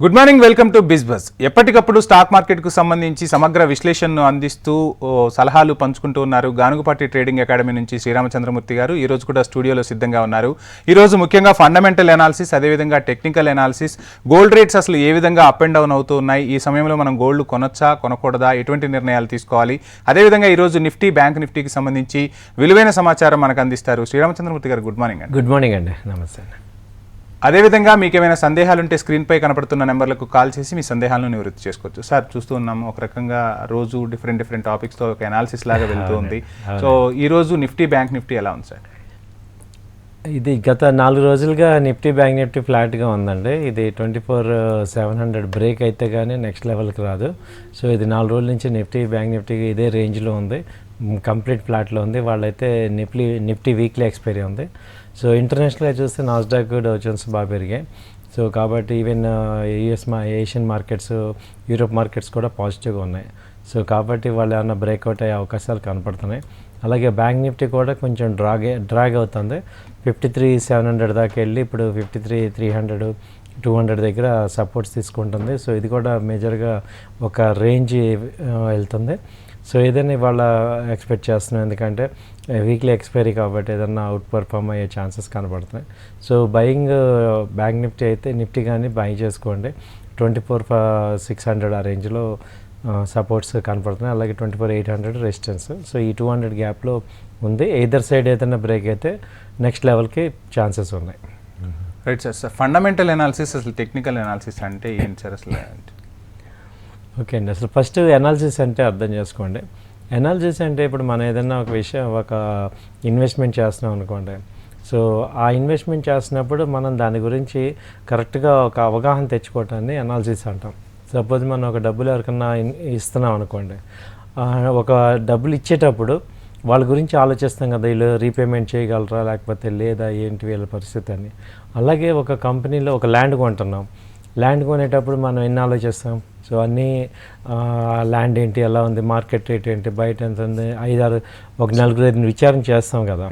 Good morning, welcome to BizBuzz. ఎప్పటికప్పుడు stock మార్కెట్కు సంబంధించి సమగ్ర విశ్లేషణను అందిస్తూ సలహాలు పంచుకుంటూ ఉన్నారు గానుగుపాటి ట్రేడింగ్ అకాడమీ నుంచి శ్రీరామచంద్రమూర్తి గారు. ఈ రోజు కూడా స్టూడియోలో సిద్ధంగా ఉన్నారు. ఈరోజు ముఖ్యంగా ఫండమెంటల్ అనాలిసిస్, అదేవిధంగా టెక్నికల్ అనాలిసిస్, గోల్డ్ రేట్స్ అసలు ఏ విధంగా అప్ అండ్ డౌన్ అవుతూ ఉన్నాయి, ఈ సమయంలో మనం గోల్డ్ కొనొచ్చా కొనకూడదా, ఎటువంటి నిర్ణయాలు తీసుకోవాలి, అదేవిధంగా ఈరోజు నిఫ్టీ, బ్యాంక్ నిఫ్టీకి సంబంధించి విలువైన సమాచారం మనకు అందిస్తారు. శ్రీరామచంద్రమూర్తి గారు, గుడ్ మార్నింగ్ అండి. గుడ్ మార్నింగ్ అండి. నమస్తే. అదేవిధంగా మీకు ఏమైనా సందేహాలుంటే స్క్రీన్పై కనపడుతున్న నెంబర్లకు కాల్ చేసి మీ సందేహాలను నివృత్తి చేసుకోవచ్చు. సార్, చూస్తూ ఉన్నాము ఒక రకంగా రోజు డిఫరెంట్ టాపిక్స్తో ఒక అనాలిసిస్ లాగా వెళ్తూ ఉంది. సో ఈరోజు నిఫ్టీ, బ్యాంక్ నిఫ్టీ ఎలా ఉంది సార్? ఇది గత 4 రోజులుగా నిఫ్టీ, బ్యాంక్ నిఫ్టీ ఫ్లాట్గా ఉందండి. ఇది 24,700 బ్రేక్ అయితే కానీ నెక్స్ట్ లెవెల్కి రాదు. సో ఇది 4 రోజుల నుంచి నిఫ్టీ, బ్యాంక్ నిఫ్టీకి ఇదే రేంజ్లో ఉంది, కంప్లీట్ ఫ్లాట్లో ఉంది. వాళ్ళైతే నిఫ్టీ వీక్లీ ఎక్స్పైరీ ఉంది. సో ఇంటర్నేషనల్గా చూస్తే నాస్డాక్, డౌ జోన్స్ బాగా పెరిగాయి. సో కాబట్టి even Asian markets, Europe markets కూడా పాజిటివ్గా ఉన్నాయి. సో కాబట్టి వాళ్ళు ఏమన్నా బ్రేక్అవుట్ అయ్యే అవకాశాలు కనపడుతున్నాయి. అలాగే బ్యాంక్ నిఫ్టీ కూడా కొంచెం డ్రాగ్ అవుతుంది. 53,700 దాకా వెళ్ళి ఇప్పుడు 53,300, 200 దగ్గర సపోర్ట్స్ తీసుకుంటుంది. సో ఇది కూడా మేజర్గా ఒక రేంజ్ వెళ్తుంది. సో ఏదైనా ఇవాళ ఎక్స్పెక్ట్ చేస్తున్నాం, ఎందుకంటే వీక్లీ ఎక్స్పైరీ కాబట్టి ఏదన్నా అవుట్ పర్ఫామ్ అయ్యే ఛాన్సెస్ కనబడుతున్నాయి. సో బయింగ్ బ్యాంక్ నిఫ్టీ అయితే నిఫ్టీ కానీ బై చేసుకోండి. 24,600 ఆ రేంజ్లో సపోర్ట్స్ కనపడుతున్నాయి. అలాగే 24,800 రెసిస్టెన్స్. సో ఈ 200 గ్యాప్లో ఉంది. ఎయిదర్ సైడ్ ఏదైనా బ్రేక్ అయితే నెక్స్ట్ లెవెల్కి ఛాన్సెస్ ఉన్నాయి. Right sir. ఫండమెంటల్ అనాలిసిస్, అసలు టెక్నికల్ అనాలిసిస్ అంటే ఏంటి సార్ అసలు? ఓకే అండి, అసలు ఫస్ట్ అనాలిసిస్ అంటే అర్థం చేసుకోండి. అనాలిసిస్ అంటే ఇప్పుడు మనం ఏదైనా ఒక ఇన్వెస్ట్మెంట్ చేస్తున్నాం అనుకోండి. సో ఆ ఇన్వెస్ట్మెంట్ చేస్తున్నప్పుడు మనం దాని గురించి కరెక్ట్గా ఒక అవగాహన తెచ్చుకోవటాన్ని అనాలిసిస్ అంటాం. సపోజ్ మనం ఒక డబ్బులు ఎవరికన్నా ఇస్తున్నాం అనుకోండి, ఒక డబ్బులు ఇచ్చేటప్పుడు వాళ్ళ గురించి ఆలోచిస్తాం కదా, వీళ్ళు రీపేమెంట్ చేయగలరా లేకపోతే లేదా, ఏంటి వీళ్ళ పరిస్థితి అని. అలాగే ఒక కంపెనీలో ఒక ల్యాండ్ కొంటున్నాం. ల్యాండ్ కొనేటప్పుడు మనం ఎన్ని ఆలోచిస్తాం. సో అన్నీ ల్యాండ్ ఏంటి, ఎలా ఉంది, మార్కెట్ రేట్ ఏంటి, బయట ఎంత ఉంది, 4-5 విచారణ చేస్తాం కదా.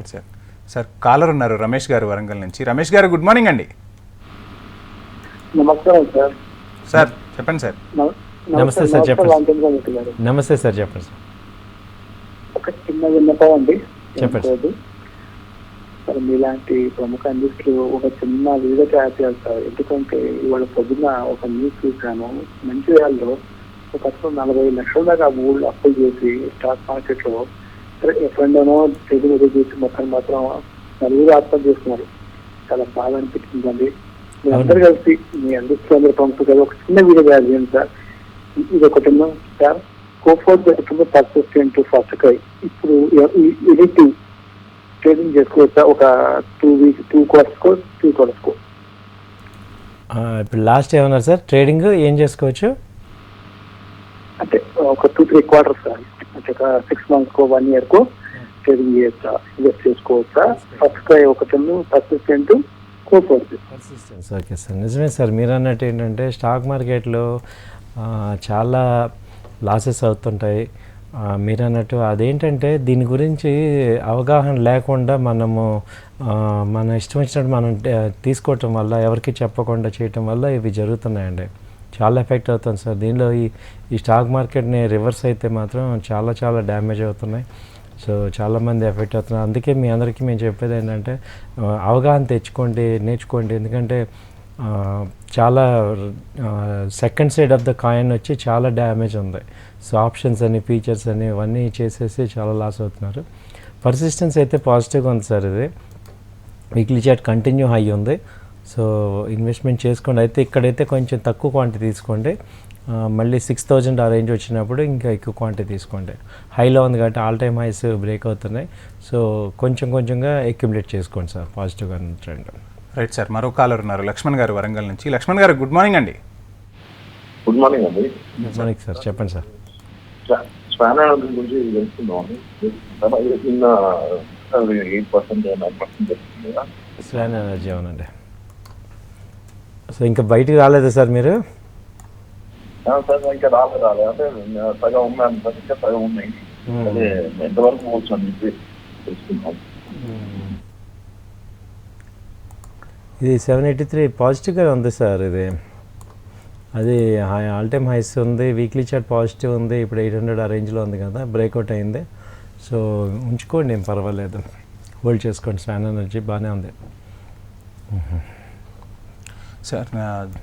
సార్ కాలర్ ఉన్నారు, రమేష్ గారు వరంగల్ నుంచి. రమేష్ గారు, గుడ్ మార్నింగ్ అండి. నమస్కారం సార్. సార్ చెప్పండి సార్. నమస్తే సార్, చెప్పండి. నమస్తే సార్, చెప్పండి సార్. ఒక చిన్న విన్నపం అండి, చెప్పండి సార్. మీలాంటి ప్రముఖ ఇండస్ట్రీలు ఒక చిన్న వీడియో తయారు చేయాలి సార్. ఎందుకంటే ఇవాళ పొద్దున్న ఒక న్యూస్ చూశాను, మంచిర్యాలలో ఒక అసలు 40 లక్షల దాకా ఊళ్ళు అప్పులు చేసి స్టాక్ మార్కెట్ లో ఎఫ్ఎండనో తెలుగు చేసి మాత్రం 4 ఆత్మహత్య చేస్తున్నారు. చాలా బాగా అనిపించిందండి. మీ అందరు కలిసి మీ ఇండస్ట్రీ అందరూ పంపుతారు, ఒక చిన్న వీడియో తయారు చేయండి సార్. ఇది ఒకటి సార్. కోఫోర్ట్ జరుగుతుంది పర్సిస్టెంట్ ఫస్ట్ క్రై. ఇప్పుడు ఎడిటివ్ ట్రేడింగ్ చేసుకోవచ్చా ఒక 2 quarters? ఇప్పుడు లాస్ట్ ఏమన్నారు సార్? ట్రేడింగ్ ఏం చేసుకోవచ్చు అంటే ఒక 2-3 quarters సార్, అంటే ఒక 6 months 1 year ట్రేడింగ్ చేయొచ్చా, ఇన్వెస్ట్ చేసుకోవచ్చా? ఫస్ట్ క్రై ఒకటి, పర్సిస్టెంట్, కోఫోర్ట్. ఓకే సార్, నిజమే సార్. మీరు అన్నట్టు ఏంటంటే స్టాక్ మార్కెట్లో చాలా లాసెస్ అవుతుంటాయి. మీరు అన్నట్టు అదేంటంటే దీని గురించి అవగాహన లేకుండా మనము మన ఇష్టం వచ్చినట్టు మనం తీసుకోవటం వల్ల, ఎవరికి చెప్పకుండా చేయటం వల్ల ఇవి జరుగుతున్నాయండి. చాలా ఎఫెక్ట్ అవుతుంది సార్. దీనిలో ఈ స్టాక్ మార్కెట్ని రివర్స్ అయితే మాత్రం చాలా డ్యామేజ్ అవుతున్నాయి. సో చాలామంది ఎఫెక్ట్ అవుతున్నారు. అందుకే మీ అందరికీ మేము చెప్పేది ఏంటంటే అవగాహన తెచ్చుకోండి, నేర్చుకోండి. ఎందుకంటే చాలా second side of the coin వచ్చి చాలా డ్యామేజ్ ఉంది. సో ఆప్షన్స్ అని, ఫీచర్స్ అని ఇవన్నీ చేసేసి చాలా లాస్ అవుతున్నారు. పర్సిస్టెన్స్ అయితే పాజిటివ్గా ఉంది సార్. ఇది వీక్లీ చార్ట్ కంటిన్యూ హై ఉంది. సో ఇన్వెస్ట్మెంట్ చేసుకోండి. అయితే ఇక్కడైతే కొంచెం తక్కువ క్వాంటిటీ తీసుకోండి. మళ్ళీ 6,000 ఆ రేంజ్ వచ్చినప్పుడు ఇంకా ఎక్కువ క్వాంటిటీ తీసుకోండి. హైలో ఉంది కాబట్టి ఆల్ టైమ్ హైస్ బ్రేక్ అవుతున్నాయి. సో కొంచెంగా అక్యుములేట్ చేసుకోండి సార్, పాజిటివ్గా ట్రెండ్. Right sir. మరో కాలర్ ఉన్నారు, లక్ష్మణ్ గారు వరంగల్ నుంచి. లక్ష్మణ్ గారు, గుడ్ మార్నింగ్ అండి. గుడ్ మార్నింగ్ అండి. గుడ్ మార్నింగ్ సార్, చెప్పండి సార్. స్వాన్ ఎనర్జీ గురించి తెలుసుకుందామని. నిన్న 8% 9% చెప్తుంది కదా స్వాన్ ఎనర్జీ. అవునండి. సో ఇంకా బయటికి రాలేదా సార్ మీరు? సార్ ఇంకా రాలేదు అంటే సగం ఉన్నాయి, ఇంకా సగం ఉన్నాయి. అదే ఎంతవరకు పోవచ్చు అని చెప్పి తెలుసుకుందాం. ఇది 783 పాజిటివ్గా ఉంది సార్. ఇది అది ఆల్ టైమ్ హైస్ ఉంది, వీక్లీ చార్ట్ పాజిటివ్ ఉంది, ఇప్పుడు 800 ఆ రేంజ్లో ఉంది కదా, బ్రేక్అవుట్ అయింది. సో ఉంచుకోండి, ఏం పర్వాలేదు, హోల్డ్ చేసుకోండి. స్వాన్ ఎనర్జీ బాగానే ఉంది. సార్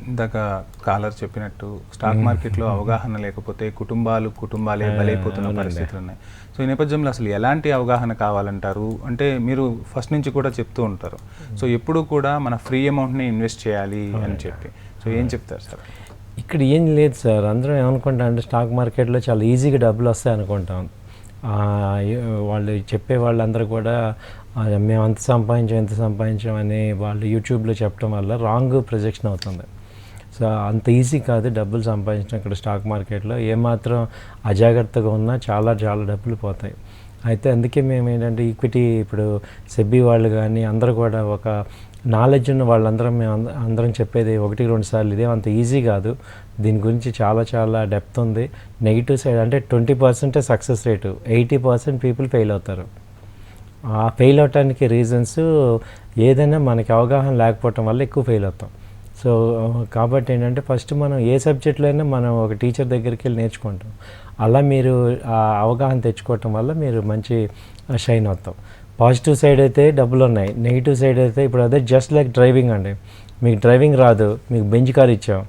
ఇందాక కాలర్ చెప్పినట్టు స్టాక్ మార్కెట్లో అవగాహన లేకపోతే కుటుంబాలే బలైపోతున్న పరిస్థితులు ఉన్నాయి. సో ఈ నేపథ్యంలో అసలు ఎలాంటి అవగాహన కావాలంటారు? అంటే మీరు ఫస్ట్ నుంచి కూడా చెప్తూ ఉంటారు, సో ఎప్పుడు కూడా మన ఫ్రీ అమౌంట్ని ఇన్వెస్ట్ చేయాలి అని చెప్పి. సో ఏం చెప్తారు సార్? ఇక్కడ ఏం లేదు సార్, అందరం ఏమనుకుంటాం అంటే స్టాక్ మార్కెట్లో చాలా ఈజీగా డబ్బులు వస్తాయి అనుకుంటాం. వాళ్ళు చెప్పే వాళ్ళందరూ కూడా మేము అంత సంపాదించాం అని వాళ్ళు యూట్యూబ్లో చెప్పడం వల్ల రాంగ్ ప్రొజెక్షన్ అవుతుంది. సో అంత ఈజీ కాదు డబ్బులు సంపాదించడం ఇక్కడ స్టాక్ మార్కెట్లో. ఏమాత్రం అజాగ్రత్తగా ఉన్నా చాలా డబ్బులు పోతాయి. అయితే అందుకే మేము ఏంటంటే ఈక్విటీ, ఇప్పుడు సెబీ వాళ్ళు కానీ అందరూ కూడా ఒక నాలెడ్జ్ ఉన్న వాళ్ళందరం అందరం చెప్పేది 1-2 సార్లు, ఇదే అంత ఈజీ కాదు, దీని గురించి చాలా డెప్త్ ఉంది. నెగిటివ్ సైడ్ అంటే 20% సక్సెస్ రేటు, 80% పీపుల్ ఫెయిల్ అవుతారు. ఆ ఫెయిల్ అవటానికి రీజన్స్ ఏదైనా మనకి అవగాహన లేకపోవటం వల్ల ఎక్కువ ఫెయిల్ అవుతాం. సో కాబట్టి ఏంటంటే ఫస్ట్ మనం ఏ సబ్జెక్ట్లో అయినా మనం ఒక టీచర్ దగ్గరికి వెళ్ళి నేర్చుకుంటాం. అలా మీరు ఆ అవగాహన తెచ్చుకోవటం వల్ల మీరు మంచి షైన్ అవుతాం. పాజిటివ్ సైడ్ అయితే డబ్బులు ఉన్నాయి, నెగిటివ్ సైడ్ అయితే ఇప్పుడు అదే జస్ట్ లైక్ డ్రైవింగ్ అండి. మీకు డ్రైవింగ్ రాదు, మీకు బెంచ్ కార్ ఇచ్చాం,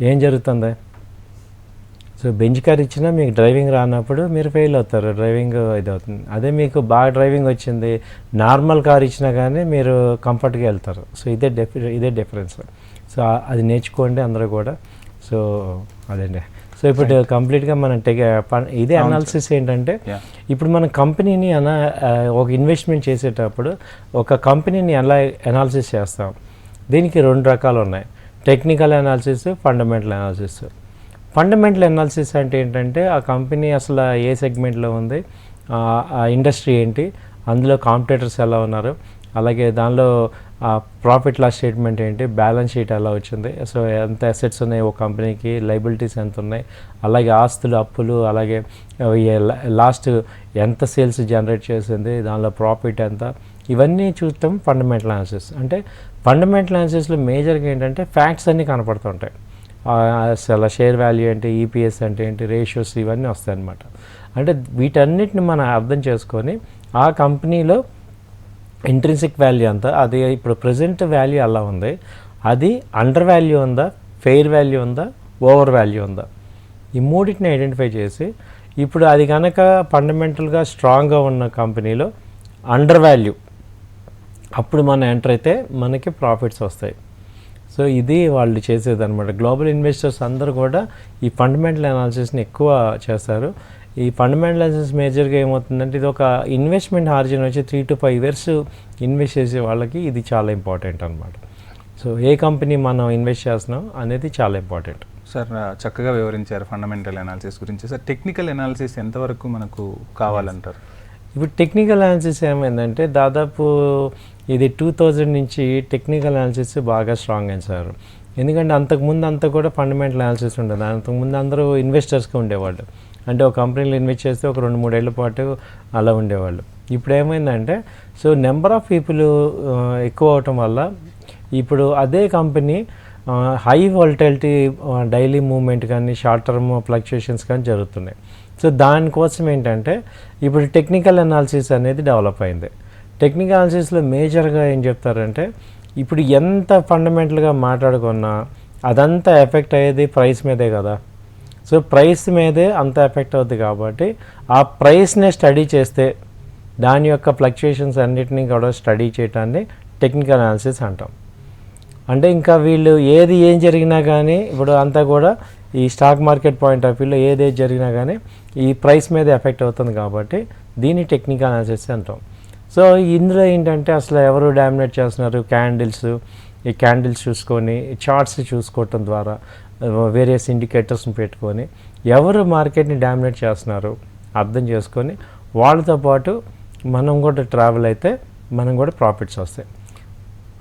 ఏం జరుగుతుంది? సో బెంచ్ కార్ ఇచ్చినా మీకు డ్రైవింగ్ రానప్పుడు మీరు ఫెయిల్ అవుతారు, డ్రైవింగ్ ఇది అవుతుంది. అదే మీకు బాగా డ్రైవింగ్ వచ్చింది, నార్మల్ కార్ ఇచ్చినా కానీ మీరు కంఫర్ట్గా వెళ్తారు. సో ఇదే డిఫరెన్స్. సో అది నేర్చుకోండి అందరూ కూడా. సో అదండి. సో ఇప్పుడు కంప్లీట్గా మనం ఇదే అనాలిసిస్ ఏంటంటే, ఇప్పుడు మన కంపెనీని ఒక ఇన్వెస్ట్మెంట్ చేసేటప్పుడు ఒక కంపెనీని ఎలా అనాలిసిస్ చేస్తాం, దీనికి 2 రకాలు ఉన్నాయి, technical analysis, fundamental analysis. Fundamental analysis అంటే ఏంటంటే ఆ కంపెనీ అసలు ఏ సెగ్మెంట్లో ఉంది, ఆ ఇండస్ట్రీ ఏంటి, అందులో కాంపిటేటర్స్ ఎలా ఉన్నారు, అలాగే దానిలో ప్రాఫిట్ లాస్ స్టేట్మెంట్ ఏంటి, బ్యాలెన్స్ షీట్ ఎలా వచ్చింది, సో ఎంత అసెట్స్ ఉన్నాయి ఒక కంపెనీకి, లైబిలిటీస్ ఎంత ఉన్నాయి, అలాగే ఆస్తులు, అప్పులు, అలాగే లాస్ట్ ఎంత సేల్స్ జనరేట్ చేసింది, దానిలో ప్రాఫిట్ ఎంత, ఇవన్నీ చూస్తాం ఫండమెంటల్ అనాలిసిస్. అంటే ఫండమెంటల్ అనాలిసిస్లో మేజర్గా ఏంటంటే ఫ్యాక్ట్స్ అన్నీ కనపడుతుంటాయి. అసలు షేర్ వాల్యూ ఏంటి, ఈపీఎస్ అంటే ఏంటి, రేషియోస్, ఇవన్నీ వస్తాయి అన్నమాట. అంటే వీటన్నిటిని మనం అర్థం చేసుకొని ఆ కంపెనీలో ఇంట్రిన్సిక్ వాల్యూ అంతా, అది ఇప్పుడు ప్రజెంట్ వాల్యూ అలా ఉంది, అది అండర్ వాల్యూ ఉందా, ఫెయిర్ వాల్యూ ఉందా, ఓవర్ వాల్యూ ఉందా, ఈ మూడింటిని ఐడెంటిఫై చేసి, ఇప్పుడు అది కనుక ఫండమెంటల్గా స్ట్రాంగ్గా ఉన్న కంపెనీలో అండర్ వాల్యూ, అప్పుడు మనం ఎంటర్ అయితే మనకి ప్రాఫిట్స్ వస్తాయి. సో ఇది వాళ్ళు చేసేది అనమాట. గ్లోబల్ ఇన్వెస్టర్స్ అందరూ కూడా ఈ ఫండమెంటల్ అనాలిసిస్ని ఎక్కువ చేస్తారు. ఈ ఫండమెంటల్ అనాలిసిస్ మేజర్గా ఏమవుతుందంటే, ఇది ఒక ఇన్వెస్ట్మెంట్ హార్జన్ వచ్చి 3 to 5 years ఇన్వెస్ట్ చేసే వాళ్ళకి ఇది చాలా ఇంపార్టెంట్ అనమాట. సో ఏ కంపెనీ మనం ఇన్వెస్ట్ చేస్తున్నాం అనేది చాలా ఇంపార్టెంట్. సార్ చక్కగా వివరించారు ఫండమెంటల్ అనాలిసిస్ గురించి. సార్ టెక్నికల్ అనాలిసిస్ ఎంతవరకు మనకు కావాలంటారు? ఇప్పుడు టెక్నికల్ అనాలిసిస్ ఏమైందంటే, దాదాపు ఇది 2000 నుంచి టెక్నికల్ అనాలిసిస్ బాగా స్ట్రాంగ్ అయింది సార్. ఎందుకంటే అంతకుముందు అంతా కూడా ఫండమెంటల్ అనాలిసిస్ ఉండదు. అంతకుముందు అందరూ ఇన్వెస్టర్స్గా ఉండేవాళ్ళు, అంటే ఒక కంపెనీలో ఇన్వెస్ట్ చేస్తే ఒక 2-3 ఏళ్ల పాటు అలా ఉండేవాళ్ళు. ఇప్పుడు ఏమైందంటే, సో నెంబర్ ఆఫ్ పీపుల్ ఎక్కువ అవటం వల్ల ఇప్పుడు అదే company high volatility daily movement కానీ షార్ట్ టర్మ్ ఫ్లక్చుయేషన్స్ కానీ జరుగుతున్నాయి. సో దానికోసం ఏంటంటే ఇప్పుడు టెక్నికల్ అనాలిసిస్ అనేది డెవలప్ అయింది. టెక్నికల్ అనాలిసిస్లో మేజర్గా ఏం చెప్తారంటే, ఇప్పుడు ఎంత ఫండమెంటల్గా మాట్లాడుకున్నా అదంతా ఎఫెక్ట్ అయ్యేది ప్రైస్ మీదే కదా. సో ప్రైస్ మీదే అంత ఎఫెక్ట్ అవుతుంది కాబట్టి ఆ ప్రైస్నే స్టడీ చేస్తే దాని యొక్క ఫ్లక్చుయేషన్స్ అన్నిటినీ కూడా స్టడీ చేయటాన్ని టెక్నికల్ అనాలిసిస్ అంటాం. అంటే ఇంకా వీళ్ళు ఏం జరిగినా కానీ, ఇప్పుడు అంతా కూడా ఈ స్టాక్ మార్కెట్ పాయింట్ ఆఫ్ వ్యూలో ఏది జరిగినా కానీ ఈ ప్రైస్ మీద ఎఫెక్ట్ అవుతుంది కాబట్టి దీన్ని టెక్నికల్ అనాలిసిస్ అంటాం. సో ఇందులో ఏంటంటే అసలు ఎవరు డామినేట్ చేస్తున్నారు, క్యాండిల్స్, ఈ క్యాండిల్స్ చూసుకొని చార్ట్స్ చూసుకోవటం ద్వారా వేరియస్ ఇండికేటర్స్ని పెట్టుకొని ఎవరు మార్కెట్ని డామినేట్ చేస్తున్నారు అర్థం చేసుకొని వాళ్ళతో పాటు మనం కూడా ట్రావెల్ అయితే మనం కూడా ప్రాఫిట్స్ వస్తాయి.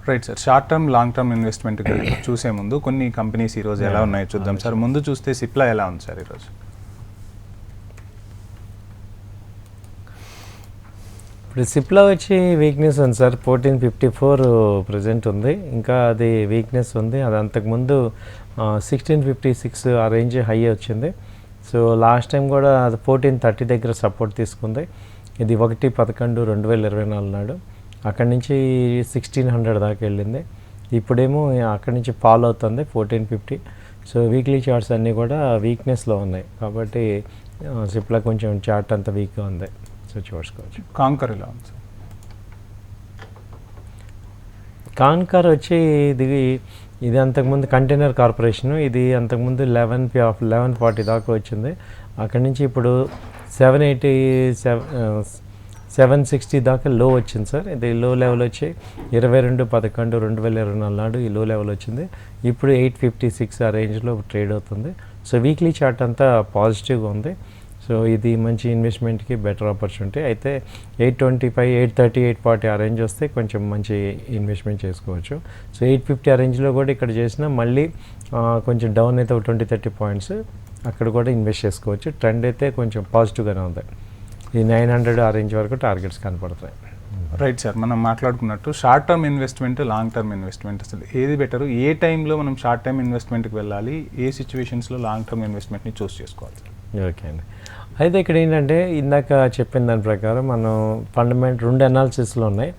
Right sir. Short term, long term investment చూసే ముందు కొన్ని కంపెనీస్ ఈరోజు ఎలా ఉన్నాయో చూద్దాం సార్. ముందు చూస్తే సిప్లా ఎలా ఉంది సార్ ఈరోజు? ఇప్పుడు సిప్లో వచ్చి వీక్నెస్ ఉంది సార్, 1454 ప్రజెంట్ ఉంది, ఇంకా అది వీక్నెస్ ఉంది. అది అంతకుముందు 1656 ఆ రేంజ్ హై వచ్చింది. సో లాస్ట్ టైం కూడా అది 1430 దగ్గర సపోర్ట్ తీసుకుంది. ఇది 1/11/2024 నాడు అక్కడి నుంచి 1600 దాకా వెళ్ళింది. ఇప్పుడేమో అక్కడి నుంచి ఫాలో అవుతుంది 1450. సో వీక్లీ చార్ట్స్ అన్నీ కూడా వీక్నెస్లో ఉన్నాయి కాబట్టి సిప్లో కొంచెం చార్ట్ అంతా వీక్గా ఉంది. సో చూసుకోవచ్చు. కాంకర్ ఎలా ఉంది సార్? కాన్కర్ వచ్చి ఇది అంతకుముందు కంటైనర్ కార్పొరేషను, ఇది అంతకుముందు 1140 దాకా వచ్చింది. అక్కడి నుంచి ఇప్పుడు 760 దాకా లో వచ్చింది సార్. ఇది లో లెవెల్ వచ్చి 22/11/2024 నాడు ఈ లో లెవెల్ వచ్చింది. ఇప్పుడు 856 ఆ రేంజ్లో ట్రేడ్ అవుతుంది. సో వీక్లీ చార్ట్ అంతా పాజిటివ్గా ఉంది. సో ఇది మంచి ఇన్వెస్ట్మెంట్కి బెటర్ ఆపర్చునిటీ. అయితే 825, 830, 840 ఆ రేంజ్ వస్తే కొంచెం మంచి ఇన్వెస్ట్మెంట్ చేసుకోవచ్చు. సో 850 ఆ రేంజ్లో కూడా ఇక్కడ చేసినా మళ్ళీ కొంచెం డౌన్ అయితే 20-30 పాయింట్స్ అక్కడ కూడా ఇన్వెస్ట్ చేసుకోవచ్చు. ట్రెండ్ అయితే కొంచెం పాజిటివ్గానే ఉంది. ఈ 900 ఆ రేంజ్ వరకు టార్గెట్స్ కనపడతాయి. రైట్ సార్, మనం మాట్లాడుకున్నట్టు short term investment, long term investment అసలు ఏది బెటరు? ఏ టైంలో మనం షార్ట్ టర్మ్ ఇన్వెస్ట్మెంట్కి వెళ్ళాలి? ఏ సిచ్యువేషన్స్లో లాంగ్ టర్మ్ ఇన్వెస్ట్మెంట్ని చూస్ చేసుకోవాలి? ఓకే అండి. అయితే ఇక్కడ ఏంటంటే ఇందాక చెప్పిన దాని ప్రకారం మనం ఫండమెంటల్ 2 అనాలిసిస్లు ఉన్నాయి.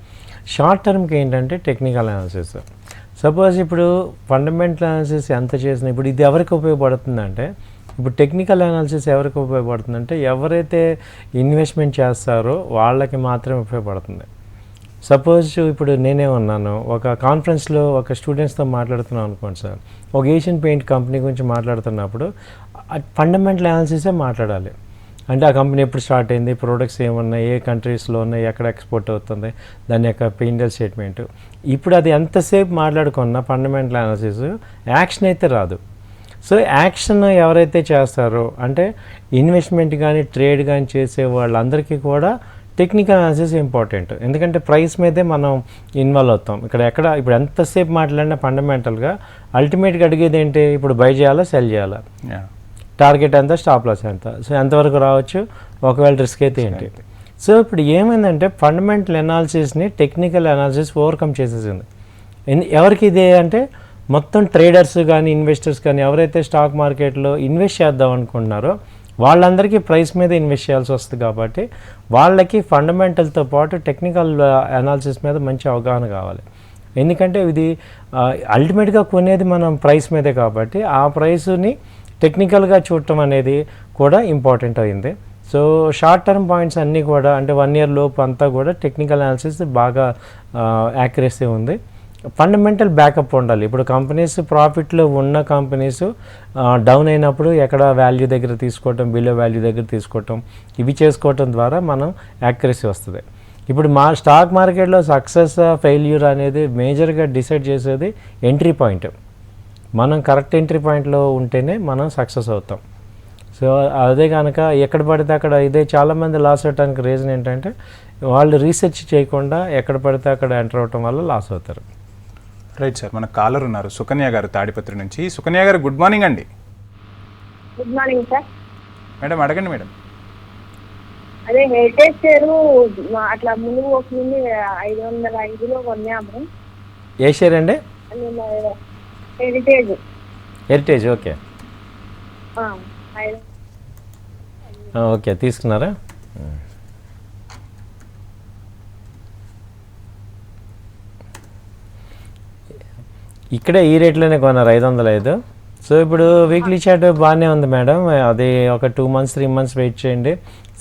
షార్ట్ టర్మ్కి ఏంటంటే టెక్నికల్ అనాలిసిస్. సపోజ్ ఇప్పుడు ఫండమెంటల్ అనాలిసిస్ ఎంత చేసినా ఇప్పుడు ఇది ఎవరికి ఉపయోగపడుతుందంటే, ఇప్పుడు టెక్నికల్ అనాలిసిస్ ఎవరికి ఉపయోగపడుతుందంటే ఎవరైతే ఇన్వెస్ట్మెంట్ చేస్తారో వాళ్ళకి మాత్రమే ఉపయోగపడుతుంది. సపోజ్ ఇప్పుడు నేనే ఉన్నాను, ఒక కాన్ఫరెన్స్లో ఒక స్టూడెంట్స్తో మాట్లాడుతున్నాను అనుకోండి సార్, ఒక ఏషియన్ పెయింట్ కంపెనీ గురించి మాట్లాడుతున్నప్పుడు ఫండమెంటల్ అనాలిసిసే మాట్లాడాలి. అంటే ఆ కంపెనీ ఎప్పుడు స్టార్ట్ అయింది, ప్రొడక్ట్స్ ఏమున్నాయి, ఏ కంట్రీస్లో ఉన్నాయి, ఎక్కడ ఎక్స్పోర్ట్ అవుతుంది, దాని యొక్క P&L స్టేట్మెంట్. ఇప్పుడు అది ఎంతసేపు మాట్లాడుకున్నా ఫండమెంటల్ అనాలిసిస్ యాక్షన్ అయితే రాదు. సో యాక్షన్ ఎవరైతే చేస్తారో అంటే ఇన్వెస్ట్మెంట్ కానీ ట్రేడ్ కానీ చేసే వాళ్ళందరికీ కూడా టెక్నికల్ అనాలిసిస్ ఇంపార్టెంట్. ఎందుకంటే ప్రైస్ మీదే మనం ఇన్వాల్వ్ అవుతాం. ఇప్పుడు ఎంతసేపు మాట్లాడినా ఫండమెంటల్గా అల్టిమేట్గా అడిగేది ఏంటి, ఇప్పుడు బై చేయాలా సెల్ చేయాలా, టార్గెట్ ఎంత, స్టాప్ లాస్ ఎంత, సో ఎంతవరకు రావచ్చు, ఒకవేళ రిస్క్ అయితే ఏంటి. సో ఇప్పుడు ఏమైందంటే ఫండమెంటల్ అనాలిసిస్ని టెక్నికల్ అనాలిసిస్ ఓవర్కమ్ చేసేసింది. ఎవరికి ఇదే అంటే మొత్తం ట్రేడర్స్ కానీ ఇన్వెస్టర్స్ కానీ ఎవరైతే స్టాక్ మార్కెట్లో ఇన్వెస్ట్ చేద్దాం అనుకుంటున్నారో వాళ్ళందరికీ ప్రైస్ మీద ఇన్వెస్ట్ చేయాల్సి వస్తుంది. కాబట్టి వాళ్ళకి ఫండమెంటల్తో పాటు టెక్నికల్ అనాలిసిస్ మీద మంచి అవగాహన కావాలి. ఎందుకంటే ఇది అల్టిమేట్గా కొనేది మనం ప్రైస్ మీదే కాబట్టి ఆ ప్రైస్ని టెక్నికల్గా చూడటం అనేది కూడా ఇంపార్టెంట్ అయింది. సో షార్ట్ టర్మ్ పాయింట్స్ అన్నీ కూడా అంటే 1 year లోపు అంతా కూడా టెక్నికల్ అనాలిసిస్ బాగా యాక్యురసీ ఉంది. ఫండమెంటల్ బ్యాకప్ ఉండాలి. ఇప్పుడు కంపెనీస్ ప్రాఫిట్లో ఉన్న కంపెనీస్ డౌన్ అయినప్పుడు ఎక్కడ వాల్యూ దగ్గర తీసుకోవటం, బిలో వాల్యూ దగ్గర తీసుకోవటం, ఇవి చేసుకోవటం ద్వారా మనం యాక్యురసీ వస్తుంది. ఇప్పుడు స్టాక్ మార్కెట్లో సక్సెస్ ఫెయిల్యూర్ అనేది మేజర్గా డిసైడ్ చేసేది ఎంట్రీ పాయింట్. మనం కరెక్ట్ ఎంట్రీ పాయింట్లో ఉంటేనే మనం సక్సెస్ అవుతాం. సో అదే కనుక ఎక్కడ పడితే అక్కడ ఇదే చాలామంది లాస్ అవడానికి రీజన్ ఏంటంటే వాళ్ళు రీసెర్చ్ చేయకుండా ఎక్కడ పడితే అక్కడ ఎంటర్ అవటం వల్ల లాస్ అవుతారు. రైట్ సార్, మన కాలర్ ఉన్నారు సుకన్య గారు తాడిపత్రి నుంచి. సుకన్య గారు గుడ్ మార్నింగ్ అండి. Good morning sir. మేడం అడగండి మేడం. అదే హెరిటేజ్ షేరు అట్లా ముందు ఒక ముందు 505లో కొన్నాము. ఏ షేర్ అండి? హెరిటేజ్ ఓకే ఓకే తీసుకున్నారా? ఇక్కడే ఈ రేట్లోనే కొన్నారు 505. సో ఇప్పుడు వీక్లీ చార్ట్ బాగానే ఉంది మేడం. అది ఒక 2 months 3 months వెయిట్ చేయండి,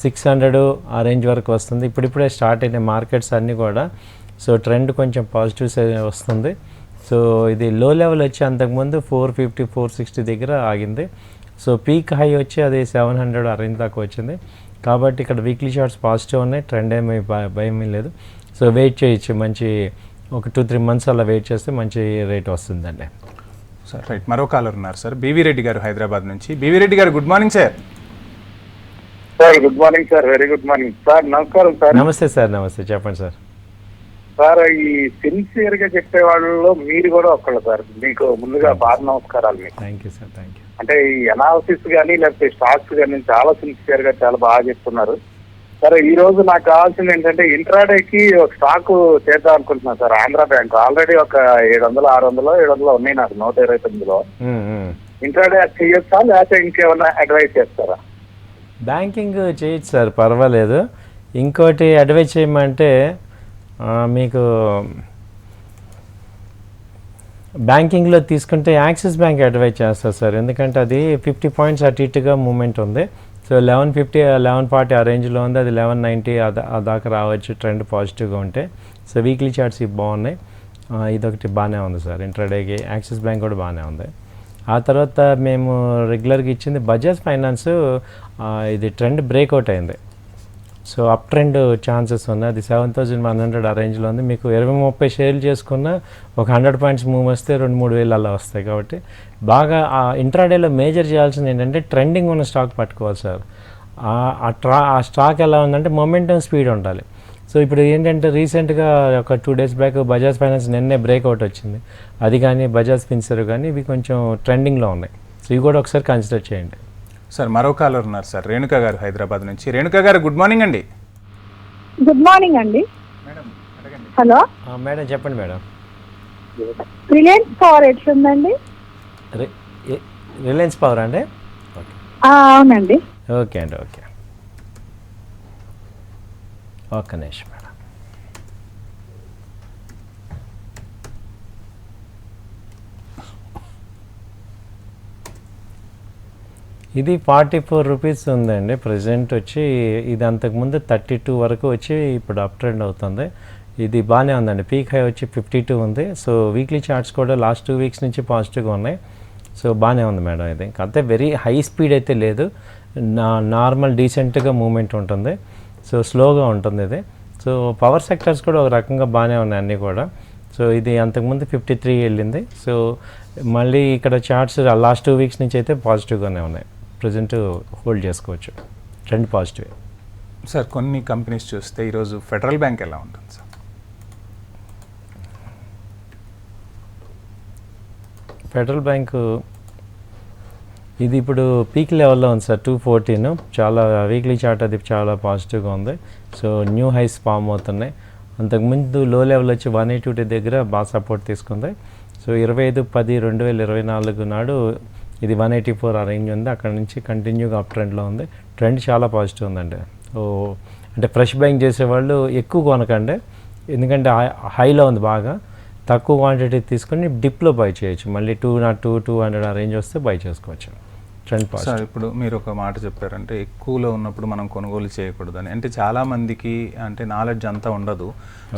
600 ఆ రేంజ్ వరకు వస్తుంది. ఇప్పుడిప్పుడే స్టార్ట్ అయిన మార్కెట్స్ అన్నీ కూడా. సో ట్రెండ్ కొంచెం పాజిటివ్స్ వస్తుంది. సో ఇది లో లెవెల్ వచ్చి అంతకుముందు 450 460 దగ్గర ఆగింది. సో పీక్ హై వచ్చి అది 700 ఆ రేంజ్ దాకా వచ్చింది. కాబట్టి ఇక్కడ వీక్లీ చార్ట్స్ పాజిటివ్ ఉన్నాయి, ట్రెండ్ ఏమీ భయం లేదు. సో వెయిట్ చేయొచ్చు, మంచి ఒక 2-3 months అలా వెయిట్ చేస్తే మంచి రేట్ వస్తుందండి. సార్ రైట్, మరో కాలర్ ఉన్నారు సార్, బీవీ రెడ్డి గారు హైదరాబాద్ నుంచి. బీవీ రెడ్డి గారు good morning sir. Sir good morning sir, very good morning sir. నమస్కారం సార్. నమస్తే సార్. నమస్తే, చెప్పండి సార్. సార్ ఈ సిన్సియర్ గా చెప్పే వాళ్ళలో మీరు కూడా ఒక్కళ్ళు సార్. మీకు ముందుగా బాగా నమస్కారాలు. మీకు thank you sir. Thank you. అంటే ఈ అనాలిసిస్ కానీ లేకపోతే స్టాక్స్ కానీ చాలా సిన్సియర్ గా చాలా బాగా చెప్తున్నారు. సరే ఈ రోజు నాకు కావాల్సింది ఏంటంటే ఇంట్రాడేకి ఒక స్టాక్ చేద్దాం అనుకుంటున్నాను సార్. ఆంధ్ర బ్యాంక్ ఆల్రెడీ ఒక 700, 600, 700 ఉన్నాయి నాకు 129లో. ఇంట్రాడే చేయొచ్చా లేకపోతే ఇంకేమన్నా అడ్వైస్ చేస్తారా? బ్యాంకింగ్ చేయొచ్చు సార్, పర్వాలేదు. ఇంకోటి అడ్వైజ్ చేయమంటే మీకు బ్యాంకింగ్లో తీసుకుంటే యాక్సిస్ బ్యాంక్ అడ్వైజ్ చేస్తారు సార్. ఎందుకంటే అది 50 పాయింట్స్ అటు ఇటుగా మూమెంట్ ఉంది. సో 1150, 1140 ఆ రేంజ్లో ఉంది. అది 1190 ఆ దాకా రావచ్చు ట్రెండ్ పాజిటివ్గా ఉంటే. సో వీక్లీ చార్ట్స్ ఇవి బాగున్నాయి. ఇదొకటి బాగానే ఉంది సార్. ఇంట్రాడేకి యాక్సిస్ బ్యాంక్ కూడా బాగానే ఉంది. ఆ తర్వాత మేము రెగ్యులర్గా ఇచ్చింది బజాజ్ ఫైనాన్స్. ఇది ట్రెండ్ బ్రేక్అవుట్ అయింది. సో అప్ ట్రెండ్ ఛాన్సెస్ ఉన్నాయి. అది 7100 ఆ రేంజ్లో ఉంది. మీకు 20-30 షేర్లు చేసుకున్న ఒక 100 పాయింట్స్ మూవ్ వస్తే 2-3 వేలు అలా వస్తాయి. కాబట్టి బాగా ఇంట్రాడేలో మేజర్ చేయాల్సింది ఏంటంటే ట్రెండింగ్ ఉన్న స్టాక్ పట్టుకోవాలి సార్. ఆ స్టాక్ ఎలా ఉందంటే మొమెంటమ్ స్పీడ్ ఉండాలి. సో ఇప్పుడు ఏంటంటే రీసెంట్గా ఒక 2 days బ్యాక్ బజాజ్ ఫైనాన్స్ నిన్నే బ్రేక్అవుట్ వచ్చింది. అది కానీ బజాజ్ ఫిన్సర్ కానీ ఇవి కొంచెం ట్రెండింగ్లో ఉన్నాయి. సో ఇవి కూడా ఒకసారి కన్సిడర్ చేయండి సార్. మరో కాలర్ ఉన్నారు సార్, రేణుక గారు హైదరాబాద్ నుంచి. రేణుక గారు గుడ్ మార్నింగ్ అండి. గుడ్ మార్నింగ్ అండి. హలో మేడం, చెప్పండి మేడం. రిలయన్స్ పవర్ ఎట్లుందండి? రిలయన్స్ పవర్ అండి? ఓకే, అవునండి. ఓకే అండి, ఓకే. ఒక్క నిమిషం మేడం. ఇది 44 రూపీస్ ఉందండి ప్రజెంట్ వచ్చి. ఇది అంతకుముందు 32 వరకు వచ్చి ఇప్పుడు అప్ ట్రెండ్ అవుతుంది. ఇది బాగానే ఉందండి. పీక్ హై వచ్చి 52 ఉంది. సో వీక్లీ చార్ట్స్ కూడా లాస్ట్ 2 weeks నుంచి పాజిటివ్గా ఉన్నాయి. సో బాగానే ఉంది మేడం. ఇది అంతే వెరీ హై స్పీడ్ అయితే లేదు, నార్మల్ డీసెంట్గా మూమెంట్ ఉంటుంది. సో స్లోగా ఉంటుంది ఇది. సో పవర్ సెక్టర్స్ కూడా ఒక రకంగా బాగానే ఉన్నాయి అన్నీ కూడా. సో ఇది అంతకుముందు 53 వెళ్ళింది. సో మళ్ళీ ఇక్కడ చార్ట్స్ లాస్ట్ 2 weeks నుంచి అయితే పాజిటివ్గానే ఉన్నాయి. ప్రజెంట్ హోల్డ్ చేసుకోవచ్చు, ట్రెండ్ పాజిటివ్. సార్ కొన్ని కంపెనీస్ చూస్తే ఈరోజు ఫెడరల్ బ్యాంక్ ఎలా ఉంటుంది సార్? ఫెడరల్ బ్యాంకు ఇది ఇప్పుడు పీక్ లెవెల్లో ఉంది సార్, 214. చాలా వీక్లీ చార్ట్ అది చాలా పాజిటివ్గా ఉంది. సో న్యూ హైస్ ఫామ్ అవుతున్నాయి. అంతకుముందు లో లెవెల్ వచ్చి 180 దగ్గర బాగా సపోర్ట్ తీసుకుంది. సో 25/10/2024 నాడు ఇది 184 ఆ రేంజ్ ఉంది. అక్కడ నుంచి కంటిన్యూగా అప్ ట్రెండ్లో ఉంది. ట్రెండ్ చాలా పాజిటివ్ ఉందండి. సో అంటే ఫ్రెష్ బయింగ్ చేసేవాళ్ళు ఎక్కువ కొనకండి, ఎందుకంటే హైలో ఉంది బాగా. తక్కువ క్వాంటిటీ తీసుకొని డిప్లో బై చేయొచ్చు. మళ్ళీ 202, 200 ఆ రేంజ్ వస్తే బై చేసుకోవచ్చు. Trend positive. సార్ ఇప్పుడు మీరు ఒక మాట చెప్పారంటే ఎక్కువలో ఉన్నప్పుడు మనం కొనుగోలు చేయకూడదని. అంటే చాలామందికి అంటే నాలెడ్జ్ అంతా ఉండదు.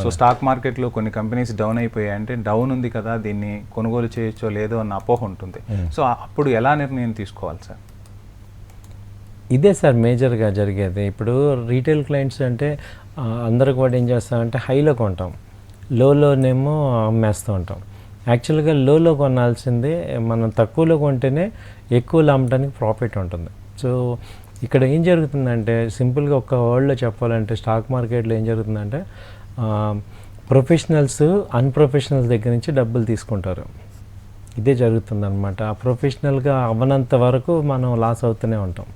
సో స్టాక్ మార్కెట్లో కొన్ని కంపెనీస్ డౌన్ అయిపోయాయి అంటే డౌన్ ఉంది కదా దీన్ని కొనుగోలు చేయొచ్చో లేదో అన్న అపోహ ఉంటుంది. సో అప్పుడు ఎలా నిర్ణయం తీసుకోవాలి సార్? ఇదే సార్ మేజర్గా జరిగేది. ఇప్పుడు రీటైల్ క్లయింట్స్ అంటే అందరూ కూడా ఏం చేస్తామంటే హైలో కొంటాం, లోనేమో అమ్మేస్తూ ఉంటాం. యాక్చువల్గా లోలో కొనాల్సిందే మనం తక్కువలో కొంటేనే ఎక్కువలో అమ్మడానికి ప్రాఫిట్ ఉంటుంది. సో ఇక్కడ ఏం జరుగుతుందంటే సింపుల్గా ఒక వర్డ్లో చెప్పాలంటే స్టాక్ మార్కెట్లో ఏం జరుగుతుందంటే ప్రొఫెషనల్స్ అన్ప్రొఫెషనల్స్ దగ్గర నుంచి డబ్బులు తీసుకుంటారు. ఇదే జరుగుతుందన్నమాట. ఆ ప్రొఫెషనల్గా అవ్వనంత వరకు మనం లాస్ అవుతూనే ఉంటాం.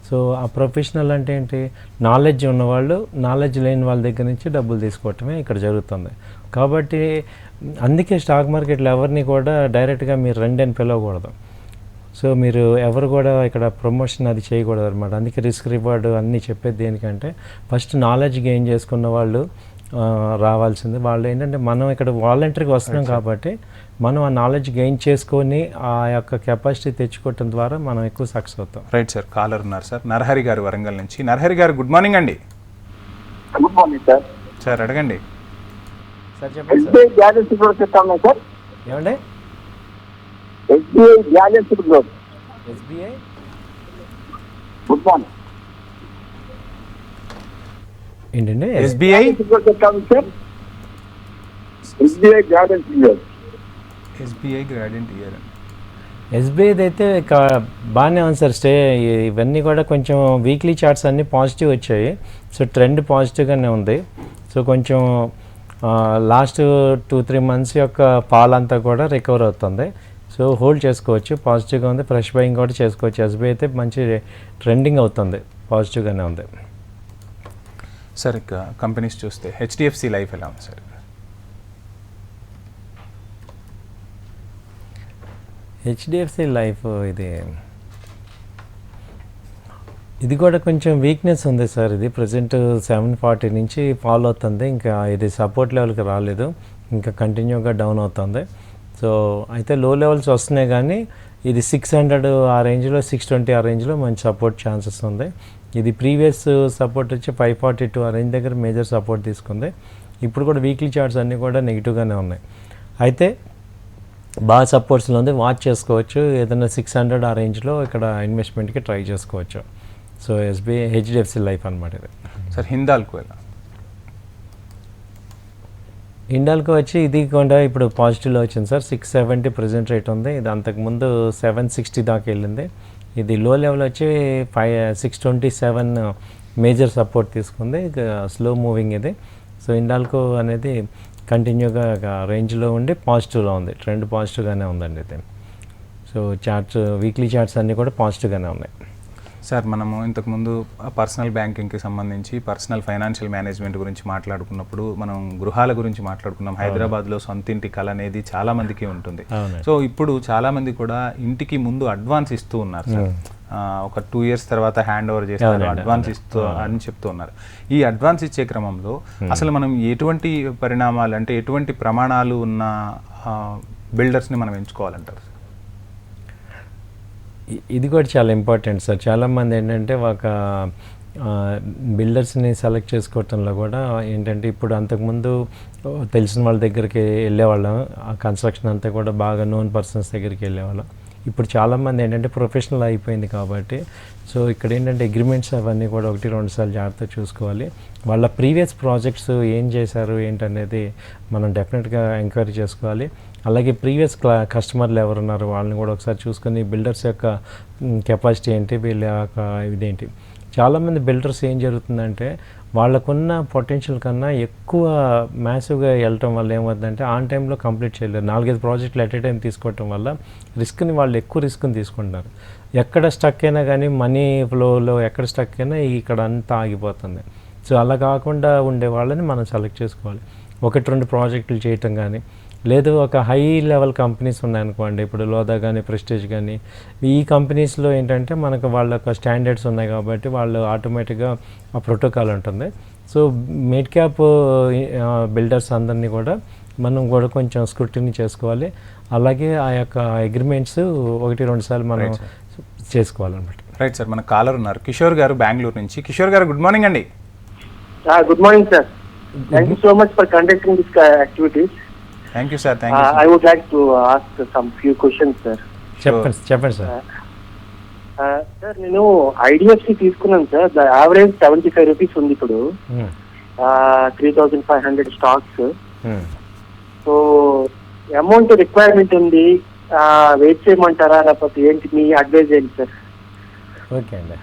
సో ఆ ప్రొఫెషనల్ అంటే ఏంటి, నాలెడ్జ్ ఉన్నవాళ్ళు నాలెడ్జ్ లేని వాళ్ళ దగ్గర నుంచి డబ్బులు తీసుకోవటమే ఇక్కడ జరుగుతుంది. కాబట్టి అందుకే స్టాక్ మార్కెట్లో ఎవరిని కూడా డైరెక్ట్గా మీరు రండి అని పిలవకూడదు. సో మీరు ఎవరు కూడా ఇక్కడ ప్రమోషన్ అది చేయకూడదు అనమాట. అందుకే రిస్క్ రివార్డ్ అన్నీ చెప్పేది దేనికంటే ఫస్ట్ నాలెడ్జ్ గెయిన్ చేసుకున్న వాళ్ళు రావాల్సింది. వాళ్ళు ఏంటంటే మనం ఇక్కడ వాలంటరీగా వస్తున్నాం కాబట్టి మనం ఆ నాలెడ్జ్ గెయిన్ చేసుకొని ఆ యొక్క కెపాసిటీ తెచ్చుకోవటం ద్వారా మనం ఎక్కువ సక్సెస్ అవుతాం. Right sir. కాలర్ ఉన్నారు సార్, నరహరి గారు వరంగల్ నుంచి. నరహరి గారు గుడ్ మార్నింగ్ అండి. Good morning sir. సార్ అడగండి సార్. చెప్పండి ఎస్బీఐ బ్యాలెన్స్ గ్రోత్ చెప్తాను సార్. ఏమండి? SBI balance growth. SBI good morning. ఏంటండి? ఎస్బీఐ చెప్తాను sir. SBI balance growth. SBI gradient year. ఎస్బీఐది అయితే బాగానే ఉంది సార్. ఇవన్నీ కూడా కొంచెం వీక్లీ చార్ట్స్ అన్నీ పాజిటివ్ వచ్చాయి. సో ట్రెండ్ పాజిటివ్గానే ఉంది. సో కొంచెం లాస్ట్ 2-3 months యొక్క పాలంతా కూడా రికవర్ అవుతుంది. సో హోల్డ్ చేసుకోవచ్చు, పాజిటివ్గా ఉంది. ఫ్రెష్ బయింగ్ కూడా చేసుకోవచ్చు. ఎస్బీఐ అయితే మంచి ట్రెండింగ్ అవుతుంది, పాజిటివ్గానే ఉంది. సార్ ఇక కంపెనీస్ చూస్తే హెచ్డిఎఫ్సి లైఫ్ ఎలా ఉంది సార్? హెచ్డిఎఫ్సి లైఫ్ ఇది కూడా కొంచెం వీక్నెస్ ఉంది సార్. ఇది ప్రజెంట్ 740 నుంచి ఫాలో అవుతుంది. ఇంకా ఇది సపోర్ట్ లెవెల్కి రాలేదు, ఇంకా కంటిన్యూగా డౌన్ అవుతుంది. సో అయితే లో లెవెల్స్ వస్తున్నాయి, కానీ ఇది 600 ఆ రేంజ్లో, 620 ఆ రేంజ్లో మంచి సపోర్ట్ ఛాన్సెస్ ఉంది. ఇది ప్రీవియస్ సపోర్ట్ వచ్చి 542 ఆ రేంజ్ దగ్గర మేజర్ సపోర్ట్ తీసుకుంది. ఇప్పుడు కూడా వీక్లీ చార్ట్స్ అన్నీ కూడా నెగిటివ్గానే ఉన్నాయి. అయితే బాగా సపోర్ట్స్లో ఉంది, వాచ్ చేసుకోవచ్చు. ఏదైనా 600 ఆ రేంజ్లో ఇక్కడ ఇన్వెస్ట్మెంట్కి ట్రై చేసుకోవచ్చు. సో హెచ్డిఎఫ్సి లైఫ్ అనమాట ఇది. సార్ హిందాల్కో ఎలా? హిండాల్కో వచ్చి ఇది కూడా ఇప్పుడు పాజిటివ్లో వచ్చింది సార్. 670 ప్రజెంట్ రేట్ ఉంది. ఇది అంతకుముందు 760 దాకా వెళ్ళింది. ఇది లో లెవెల్ వచ్చి 627 మేజర్ సపోర్ట్ తీసుకుంది. స్లో మూవింగ్ ఇది. సో హిండాల్కో అనేది కంటిన్యూగా రేంజ్లో ఉండి పాజిటివ్లో ఉంది. ట్రెండ్ పాజిటివ్గానే ఉందండి ఇది. సో చార్ట్స్, వీక్లీ చార్ట్స్ అన్నీ కూడా పాజిటివ్గానే ఉన్నాయి. సార్ మనము ఇంతకుముందు పర్సనల్ బ్యాంకింగ్కి సంబంధించి పర్సనల్ ఫైనాన్షియల్ మేనేజ్మెంట్ గురించి మాట్లాడుకున్నప్పుడు మనం గృహాల గురించి మాట్లాడుకున్నాం. హైదరాబాద్లో సొంతింటి కళ అనేది చాలా మందికి ఉంటుంది. సో ఇప్పుడు చాలా మంది కూడా ఇంటికి ముందు అడ్వాన్స్ ఇస్తూ ఉన్నారు సార్. ఒక 2 years తర్వాత హ్యాండ్ ఓవర్ చేస్తారు, అడ్వాన్స్ ఇస్తూ అని చెప్తూ ఉన్నారు. ఈ అడ్వాన్స్ ఇచ్చే క్రమంలో అసలు మనం ఎటువంటి పరిణామాలు, అంటే ఎటువంటి ప్రమాణాలు ఉన్న బిల్డర్స్ని మనం ఎంచుకోవాలంటారు? ఇది కూడా చాలా ఇంపార్టెంట్ సార్. చాలామంది ఏంటంటే ఒక బిల్డర్స్ని సెలెక్ట్ చేసుకోవటంలో కూడా ఏంటంటే, ఇప్పుడు అంతకుముందు తెలిసిన వాళ్ళ దగ్గరికి వెళ్ళేవాళ్ళం, ఆ కన్స్ట్రక్షన్ అంతా కూడా బాగా నోన్ పర్సన్స్ దగ్గరికి వెళ్ళేవాళ్ళం. ఇప్పుడు చాలామంది ఏంటంటే ప్రొఫెషనల్ అయిపోయింది కాబట్టి, సో ఇక్కడ ఏంటంటే అగ్రిమెంట్స్ అవన్నీ కూడా 1-2 సార్లు జాగ్రత్తగా చూసుకోవాలి. వాళ్ళ ప్రీవియస్ ప్రాజెక్ట్స్ ఏం చేశారు ఏంటనేది మనం డెఫినెట్గా ఎంక్వైరీ చేసుకోవాలి. అలాగే ప్రీవియస్ కస్టమర్లు ఎవరున్నారు వాళ్ళని కూడా ఒకసారి చూసుకొని, బిల్డర్స్ యొక్క కెపాసిటీ ఏంటి, వీళ్ళ యొక్క ఇదేంటి. చాలామంది బిల్డర్స్ ఏం జరుగుతుందంటే, వాళ్ళకున్న పొటెన్షియల్ కన్నా ఎక్కువ మ్యాసివ్గా వెళ్ళటం వల్ల ఏమవుతుందంటే ఆన్ టైంలో కంప్లీట్ చేయలేరు. 4-5 ప్రాజెక్టులు ఎట్ ఏ టైం తీసుకోవటం వల్ల రిస్క్ని వాళ్ళు ఎక్కువ రిస్క్ని తీసుకుంటున్నారు. ఎక్కడ స్టక్ అయినా కానీ మనీ ఫ్లోలో ఎక్కడ స్టక్ అయినా ఇక్కడ అంతా ఆగిపోతుంది. సో అలా కాకుండా ఉండే వాళ్ళని మనం సెలెక్ట్ చేసుకోవాలి. 1-2 ప్రాజెక్టులు చేయటం కానీ, లేదు ఒక హై లెవెల్ కంపెనీస్ ఉన్నాయనుకోండి, ఇప్పుడు లోదా కానీ ప్రెస్టీజ్ కానీ, ఈ కంపెనీస్లో ఏంటంటే మనకు వాళ్ళ యొక్క స్టాండర్డ్స్ ఉన్నాయి కాబట్టి వాళ్ళు ఆటోమేటిక్గా ఆ ప్రోటోకాల్ ఉంటుంది. సో మిడ్ క్యాప్ బిల్డర్స్ అందరినీ కూడా మనం కూడా కొంచెం స్క్రూటినీ చేసుకోవాలి. అలాగే ఆ యొక్క అగ్రిమెంట్స్ 1-2 సార్లు మనం చేసుకోవాలన్నమాట. రైట్ సార్, మన కాలర్ ఉన్నారు కిషోర్ గారు బెంగళూరు నుంచి. కిషోర్ గారు గుడ్ మార్నింగ్ అండి. Good morning sir. Thank you so much for conducting this activities. Thank you sir. Thank you. I would like to ask some few questions, sir. చెప్పండి సార్. సార్ నేను IDFC తీసుకున్నాను sir. The average 75 rupees ఉంది ఇప్పుడు. 3500 stocks. So amount requirement ఉంది, wait చేయమంటారా లేకపోతే ఏంటి, మీ advise ఏంటి సార్? ఓకే అండి.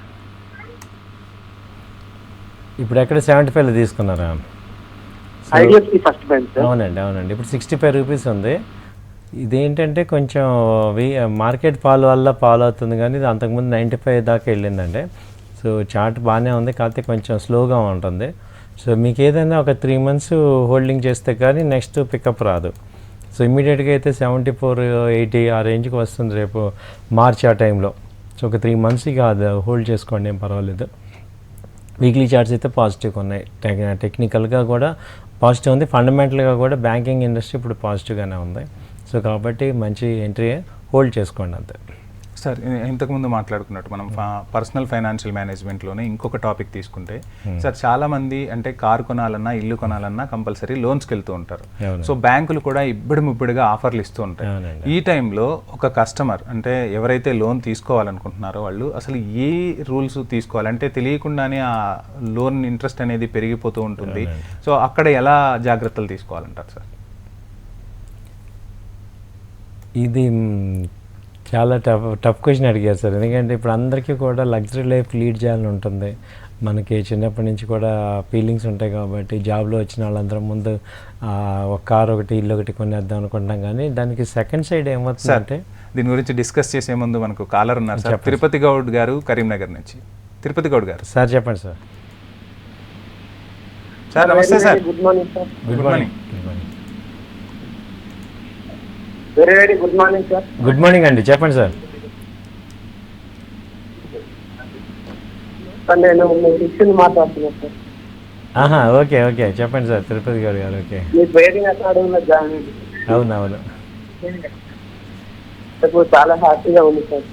ఇప్పుడు ఎక్కడ 75లో తీసుకున్నారా? IDFC first bank sir. అవునండి. ఇప్పుడు 65 రూపీస్ ఉంది. ఇదేంటంటే కొంచెం మార్కెట్ ఫాలో అవుతుంది, కానీ ఇది అంతకుముందు 95 దాకా వెళ్ళిందండి. సో చార్ట్ బాగానే ఉంది, కాకపోతే కొంచెం స్లోగా ఉంటుంది. సో మీకు ఏదైనా ఒక 3 months హోల్డింగ్ చేస్తే కానీ నెక్స్ట్ పికప్ రాదు. సో ఇమీడియట్గా అయితే 74-80 ఆ రేంజ్కి వస్తుంది రేపు మార్చ్ ఆ టైంలో. సో ఒక 3 months ఇక అది హోల్డ్ చేసుకోండి, ఏం పర్వాలేదు. వీక్లీ చార్ట్స్ అయితే పాజిటివ్గా ఉన్నాయి. టెక్నికల్గా కూడా పాజిటివ్ ఉంది, ఫండమెంటల్గా కూడా బ్యాంకింగ్ ఇండస్ట్రీ ఇప్పుడు పాజిటివ్గానే ఉంది. సో కాబట్టి మంచి ఎంట్రీ, హోల్డ్ చేసుకోండి అంతే. సార్ ఇంతకుముందు మాట్లాడుకున్నట్టు మనం పర్సనల్ ఫైనాన్షియల్ మేనేజ్మెంట్లోనే ఇంకొక టాపిక్ తీసుకుంటే సార్, చాలామంది అంటే కారు కొనాలన్నా ఇల్లు కొనాలన్నా కంపల్సరీ లోన్స్కి వెళ్తూ ఉంటారు. సో బ్యాంకులు కూడా ఇబ్బడిముబ్బడిగా ఆఫర్లు ఇస్తూ ఉంటాయి. ఈ టైంలో ఒక కస్టమర్ అంటే ఎవరైతే లోన్ తీసుకోవాలనుకుంటున్నారో వాళ్ళు అసలు ఏ రూల్స్ తీసుకోవాలంటే తెలియకుండానే ఆ లోన్ ఇంట్రెస్ట్ అనేది పెరిగిపోతూ ఉంటుంది. సో అక్కడ ఎలా జాగ్రత్తలు తీసుకోవాలంటారు సార్? ఇది చాలా టఫ్ క్వశ్చన్ అడిగారు సార్. ఎందుకంటే ఇప్పుడు అందరికీ కూడా లగ్జరీ లైఫ్ లీడ్ చేయాలని ఉంటుంది. మనకి చిన్నప్పటి నుంచి కూడా ఫీలింగ్స్ ఉంటాయి కాబట్టి జాబ్లో వచ్చిన వాళ్ళందరం ముందు ఒక కార్ ఒకటి ఇల్లు ఒకటి కొనేద్దాం అనుకుంటాం, కానీ దానికి సెకండ్ సైడ్ ఏమవుతుందంటే, దీని గురించి డిస్కస్ చేసే ముందు మనకు కాలర్ ఉన్నారు సార్, తిరుపతి గౌడ్ గారు కరీంనగర్ నుంచి. తిరుపతి గౌడ్ గారు సార్ చెప్పండి సార్. సార్ నమస్తే sir. Good morning sir. Good morning. Good morning. Very very good morning sir. Good morning అండి, చెప్పండి సార్. సార్ నేను శిక్షణ మాట్లాడుతున్నాను సార్. ఆహా, ఓకే ఓకే, చెప్పండి సార్. తిరుపతి గారు. ఓకే, మీ ట్రేడింగ్ అకాడమీలో జాయిన్ అయ్యింది. అవునవును. ఇప్పుడు చాలా హ్యాపీగా ఉంది సార్.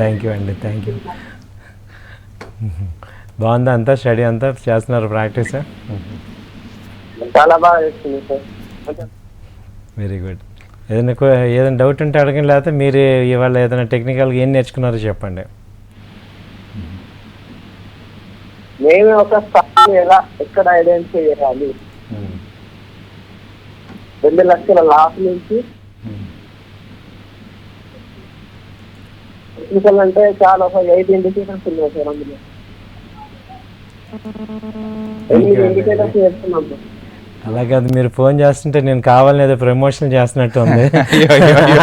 థ్యాంక్ యూ అండి, థ్యాంక్ యూ. బాగుందా అంతా? స్టడీ అంతా చేస్తున్నారు, ప్రాక్టీస్? చాలా బాగా చేస్తుంది సార్. Very good. ఏదైనా డౌట్ ఉంటే అడగండి, లేకపోతే మీరు ఇవాళ ఏదైనా టెక్నికల్గా ఏం నేర్చుకున్నారో చెప్పండి. మేమే ఒక స్టాక్ ఎలా ఎక్కడ ఐడెంటిఫై చేయాలి, 2 లక్షల లాస్ నుంచి టెక్నికల్ అంటే చాలా ఒక 8 ఇండికేటర్స్ ఉన్నాయి సార్. అందులో 8 ఇండికేటర్స్ చేస్తున్నాం సార్. అలాగే అది మీరు ఫోన్ చేస్తుంటే నేను కావాలని ఏదో ప్రమోషన్ చేస్తున్నట్టు ఉంది.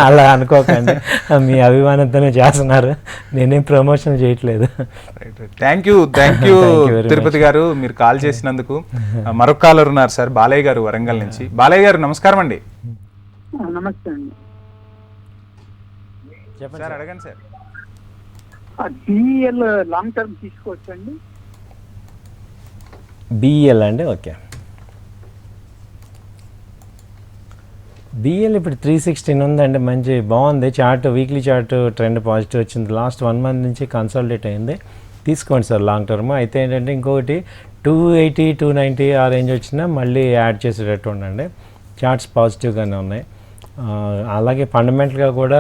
అలా అనుకోకండి, మీ అభిమానంతోనే చేస్తున్నారు, నేనేం ప్రమోషన్ చేయట్లేదు. థ్యాంక్ యూ తిరుపతి గారు, మీరు కాల్ చేసినందుకు. మరొక కాలర్ ఉన్నారు సార్, బాలయ్య గారు వరంగల్ నుంచి. బాలయ్య గారు నమస్కారం అండి. నమస్తే అండి. చెప్పండి సార్, అడగండి సార్. బిఎల్ లాంగ్ టర్మ్ తీసుకోవచ్చండి? బిఎల్ అండి, ఓకే. బిఎల్ ఇప్పుడు 316 ఉందండి, మంచి బాగుంది chart. Weekly chart trend positive వచ్చింది. లాస్ట్ 1 మంత్ నుంచి కన్సాలిడేట్ అయింది. తీసుకోండి సార్ లాంగ్ టర్మ్. అయితే ఏంటంటే ఇంకొకటి 280, 290 ఆ రేంజ్ వచ్చినా మళ్ళీ యాడ్ చేసేటట్టు ఉండండి. చార్ట్స్ పాజిటివ్గానే ఉన్నాయి. అలాగే ఫండమెంటల్గా కూడా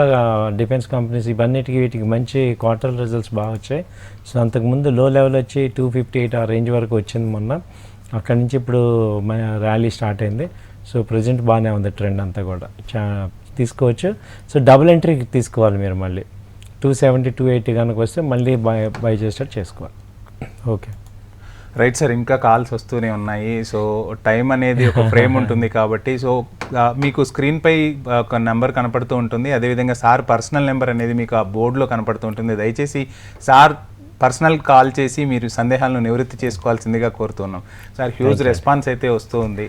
డిఫెన్స్ కంపెనీస్ ఇవన్నిటికి వీటికి మంచి క్వార్టర్ రిజల్ట్స్ బాగా వచ్చాయి. సో అంతకుముందు లో లెవెల్ వచ్చి 258 ఆ రేంజ్ వరకు వచ్చింది మొన్న. అక్కడి నుంచి ఇప్పుడు ర్యాలీ స్టార్ట్ అయింది. సో ప్రజెంట్ బాగానే ఉంది ట్రెండ్ అంతా కూడా, తీసుకోవచ్చు. సో డబుల్ ఎంట్రీ తీసుకోవాలి మీరు, మళ్ళీ 270, 280 కనుక వస్తే మళ్ళీ బై చేసేటట్టు చేసుకోవాలి. ఓకే రైట్ సార్, ఇంకా కాల్స్ వస్తూనే ఉన్నాయి. సో టైం అనేది ఒక ఫ్రేమ్ ఉంటుంది కాబట్టి, సో మీకు స్క్రీన్పై ఒక నెంబర్ కనపడుతూ ఉంటుంది. అదేవిధంగా సార్ పర్సనల్ నెంబర్ అనేది మీకు ఆ బోర్డులో కనపడుతూ ఉంటుంది. దయచేసి సార్ పర్సనల్ కాల్ చేసి మీరు సందేహాలను నివృత్తి చేసుకోవాల్సిందిగా కోరుతున్నాం. సార్ హ్యూజ్ రెస్పాన్స్ అయితే వస్తూ ఉంది.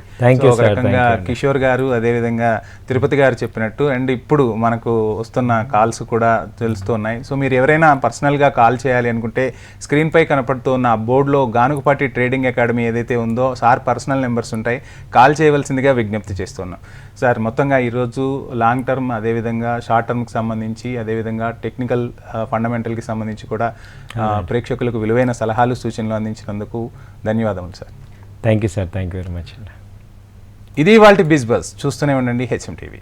ఒక రకంగా కిషోర్ గారు అదేవిధంగా తిరుపతి గారు చెప్పినట్టు, అండ్ ఇప్పుడు మనకు వస్తున్న కాల్స్ కూడా తెలుస్తున్నాయి. సో మీరు ఎవరైనా పర్సనల్గా కాల్ చేయాలి అనుకుంటే స్క్రీన్పై కనపడుతున్న ఆ బోర్డులో గానుగపాటి ట్రేడింగ్ అకాడమీ ఏదైతే ఉందో సార్ పర్సనల్ నెంబర్స్ ఉంటాయి, కాల్ చేయవలసిందిగా విజ్ఞప్తి చేస్తున్నాం. సార్ మొత్తంగా ఈరోజు లాంగ్ టర్మ్ అదేవిధంగా షార్ట్ టర్మ్కి సంబంధించి అదేవిధంగా టెక్నికల్ ఫండమెంటల్కి సంబంధించి కూడా ప్రేక్షకులకు విలువైన సలహాలు సూచనలు అందించినందుకు ధన్యవాదములు sir. Thank you sir, thank you very much. ఇది ఇవాల్టి బిజ్ బజ్. చూస్తూనే ఉండండి HM TV.